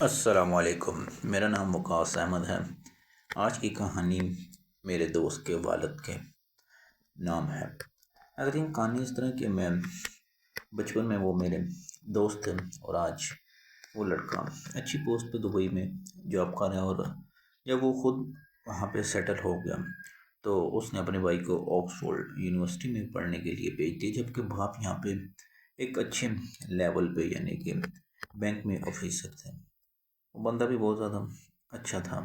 السلام علیکم، میرا نام وقاص احمد ہے۔ آج کی کہانی میرے دوست کے والد کے نام ہے۔ اگر یہ کہانی اس طرح کہ میں بچپن میں وہ میرے دوست تھے اور آج وہ لڑکا اچھی پوسٹ پہ دبئی میں جاب کر رہا ہے، اور جب وہ خود وہاں پہ سیٹل ہو گیا تو اس نے اپنے بھائی کو آکسفورڈ یونیورسٹی میں پڑھنے کے لیے بھیج دیا، جبکہ باپ یہاں پہ ایک اچھے لیول پہ یعنی کہ بینک میں آفیسر تھے۔ وہ بندہ بھی بہت زیادہ اچھا تھا،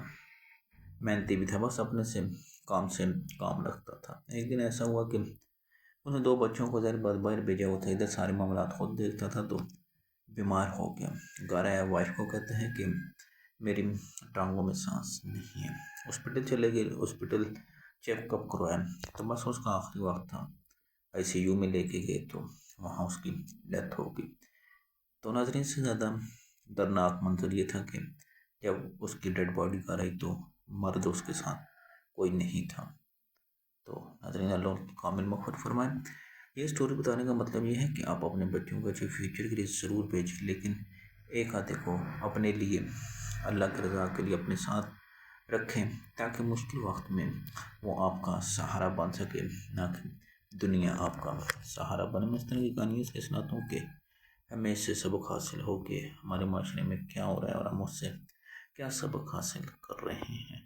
محنتی بھی تھا، بس اپنے سے کام رکھتا تھا۔ ایک دن ایسا ہوا کہ اس نے 2 بچوں کو ظاہر بات باہر بھیجا ہوا تھا، ادھر سارے معاملات خود دیکھتا تھا، تو بیمار ہو گیا۔ گھر آیا، وائف کو کہتا ہے کہ میری ٹانگوں میں سانس نہیں ہے۔ ہاسپٹل چلے گئے، ہاسپٹل چیک اپ کروایا تو بس اس کا آخری وقت تھا، ICU میں لے کے گئے تو وہاں اس کی ڈیتھ ہو گئی۔ تو ناظرین، سے زیادہ درناک منظر یہ تھا کہ جب اس کی ڈیڈ باڈی گھر آئی تو مرد اس کے ساتھ کوئی نہیں تھا۔ تو ناظرین، اللہ کامل مغفرت فرمائے۔ یہ سٹوری بتانے کا مطلب یہ ہے کہ آپ اپنے بچوں کو اچھے فیوچر کے لیے ضرور بھیجیں، لیکن ایک آدھے کو اپنے لیے اللہ کی رضا کے لیے اپنے ساتھ رکھیں، تاکہ مشکل وقت میں وہ آپ کا سہارا بن سکے، نہ کہ دنیا آپ کا سہارا بنے۔ میں اس طرح کی کہانیوں سے سناتا ہوں کہ ہمیں اس سے سبق حاصل ہو کہ ہمارے معاشرے میں کیا ہو رہا ہے اور ہم اس سے کیا سبق حاصل کر رہے ہیں۔